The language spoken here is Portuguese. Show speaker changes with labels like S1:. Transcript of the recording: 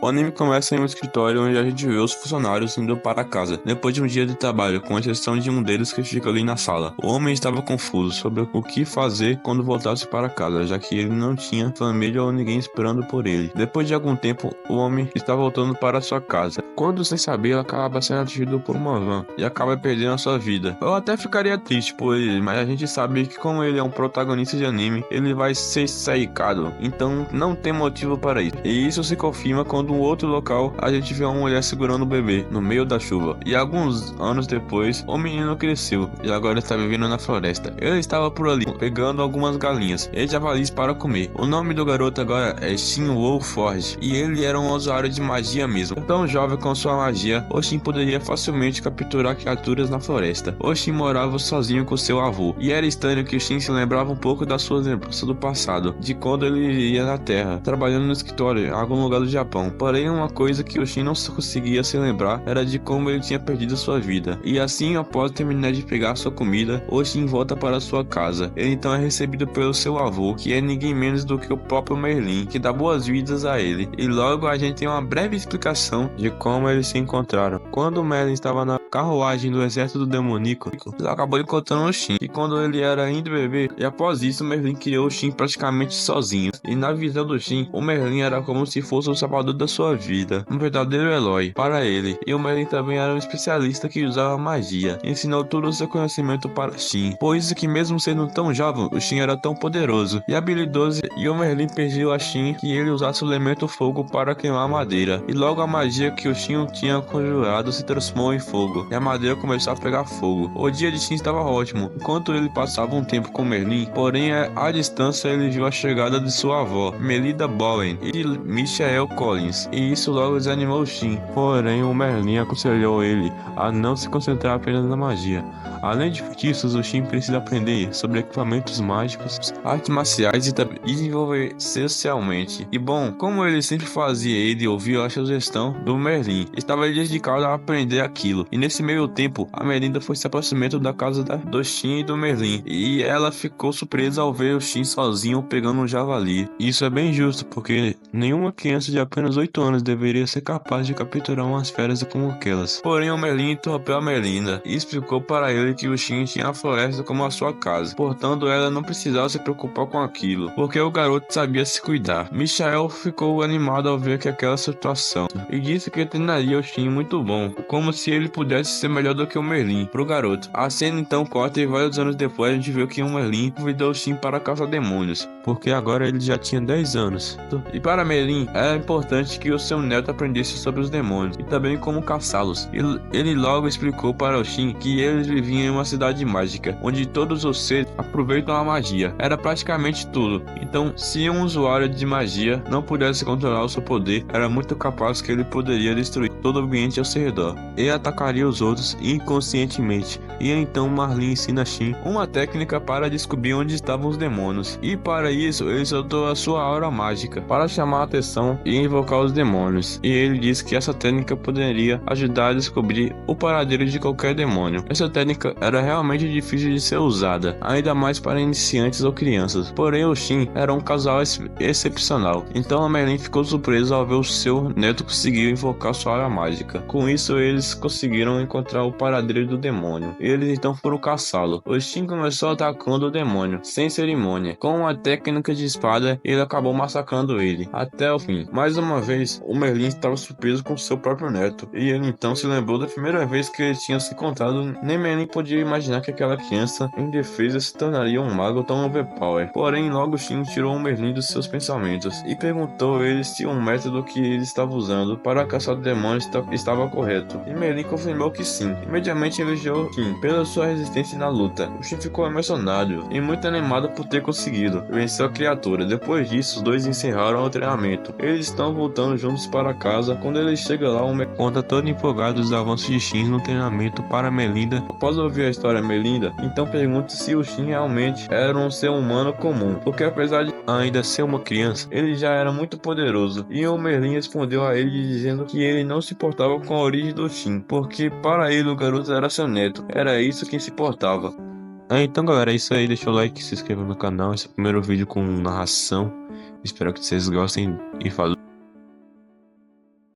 S1: O anime começa em um escritório onde a gente vê os funcionários indo para casa, depois de um dia de trabalho, com exceção de um deles que fica ali na sala. O homem estava confuso sobre o que fazer quando voltasse para casa, já que ele não tinha família ou ninguém esperando por ele. Depois de algum tempo, o homem está voltando para sua casa, quando sem saber ele acaba sendo atingido por uma van e acaba perdendo a sua vida. Eu até ficaria triste por ele, mas a gente sabe que como ele é um protagonista de anime, ele vai ser saicado, então não tem motivo para isso. E isso se confirma quando em outro local a gente vê uma mulher segurando o bebê no meio da chuva. E alguns anos depois, o menino cresceu e agora está vivendo na floresta. Ele estava por ali pegando algumas galinhas e javalis para comer. O nome do garoto agora é Shin Wolford e ele era um usuário de magia mesmo. Tão jovem com sua magia, Oshin poderia facilmente capturar criaturas na floresta. Oshin morava sozinho com seu avô e era estranho que Shin se lembrava um pouco das suas lembranças do passado, de quando ele ia na terra, trabalhando no escritório em algum lugar do Japão. Porém, uma coisa que Oshin não conseguia se lembrar era de como ele tinha perdido sua vida. E assim, após terminar de pegar sua comida, Oshin volta para sua casa. Ele então é recebido pelo seu avô, que é ninguém menos do que o próprio Merlin, que dá boas-vindas a ele. E logo a gente tem uma breve explicação de como eles se encontraram. Quando Merlin estava na carruagem do exército demoníaco, ele acabou encontrando Oshin, e quando ele era ainda bebê, e após isso Merlin criou Oshin praticamente sozinho. E na visão do Shin, o Merlin era como se fosse o salvador da sua vida, um verdadeiro herói para ele. E o Merlin também era um especialista que usava magia, ensinou todo o seu conhecimento para Shin. Por isso que mesmo sendo tão jovem, o Shin era tão poderoso e habilidoso, e o Merlin pediu a Shin que ele usasse o elemento fogo para queimar a madeira. E logo a magia que o Shin tinha conjurado se transformou em fogo, e a madeira começou a pegar fogo. O dia de Shin estava ótimo, enquanto ele passava um tempo com Merlin, porém à distância ele viu a chegada de sua avó, Melinda Bowen, e de Michael Collins, e isso logo desanimou Shin. Porém, o Merlin aconselhou ele a não se concentrar apenas na magia. Além de feitiços, o Shin precisa aprender sobre equipamentos mágicos, artes marciais e desenvolver socialmente. E bom, como ele sempre fazia, ele ouviu a sugestão do Merlin, estava dedicado a aprender aquilo. E nesse meio tempo, a Melinda foi se aproximando da casa do Shin e do Merlin, e ela ficou surpresa ao ver o Shin sozinho pegando um javali. Isso é bem justo, porque nenhuma criança de apenas 8 anos deveria ser capaz de capturar umas feras como aquelas. Porém, o Merlin interrompeu a Melinda e explicou para ele que o Shin tinha a floresta como a sua casa, portanto ela não precisava se preocupar com aquilo, porque o garoto sabia se cuidar. Michael ficou animado ao ver que aquela situação e disse que treinaria o Shin muito bom, como se ele pudesse ser melhor do que o Merlin pro garoto. A cena então corta e vários anos depois a gente vê que o Merlin convidou o Shin para caçar demônios, porque agora ele já tinha 10 anos. E para Merlin era importante que o seu neto aprendesse sobre os demônios e também como caçá-los. Ele logo explicou para o Shin que eles viviam em uma cidade mágica, onde todos os seres aproveitam a magia. Era praticamente tudo. Então, se um usuário de magia não pudesse controlar o seu poder, era muito capaz que ele poderia destruir todo o ambiente ao seu redor e atacaria os outros inconscientemente. E então Merlin ensina a Shin uma técnica para descobrir onde estavam os demônios. E para isso, ele soltou a sua aura mágica para chamar a atenção e invocar os demônios. E ele disse que essa técnica poderia ajudar a descobrir o paradeiro de qualquer demônio. Essa técnica era realmente difícil de ser usada, ainda mais para iniciantes ou crianças. Porém, o Shin era um casal excepcional. Então a Merlin ficou surpresa ao ver o seu neto conseguir invocar sua aura mágica. Com isso, eles conseguiram encontrar o paradeiro do demônio. Eles então foram caçá-lo. O Shin começou atacando o demônio, sem cerimônia. Com uma técnica de espada, ele acabou massacrando ele, até o fim. Mais uma vez, o Merlin estava surpreso com seu próprio neto, e ele então se lembrou da primeira vez que ele tinha se encontrado. Nem Merlin podia imaginar que aquela criança indefesa se tornaria um mago tão overpower. Porém, logo Shin tirou o Merlin dos seus pensamentos e perguntou a ele se o método que ele estava usando para caçar demônios estava correto. E Merlin confirmou que sim. Imediatamente elogiou Shin pela sua resistência na luta. O Shin ficou emocionado e muito animado por ter conseguido vencer a criatura. Depois disso, os dois encerraram o treinamento. Eles estão voltando juntos para casa. Quando ele chega lá, o Merlin conta todo empolgado dos avanços de Shin no treinamento para Melinda. Após ouvir a história Melinda, então pergunta se o Shin realmente era um ser humano comum, porque apesar de ainda ser uma criança, ele já era muito poderoso. E o Merlin respondeu a ele dizendo que ele não se importava com a origem do Shin, porque para ele o garoto era seu neto, era isso quem se importava. Então galera, é isso aí, deixa o like, se inscreva no canal, esse é o primeiro vídeo com narração, espero que vocês gostem e falou.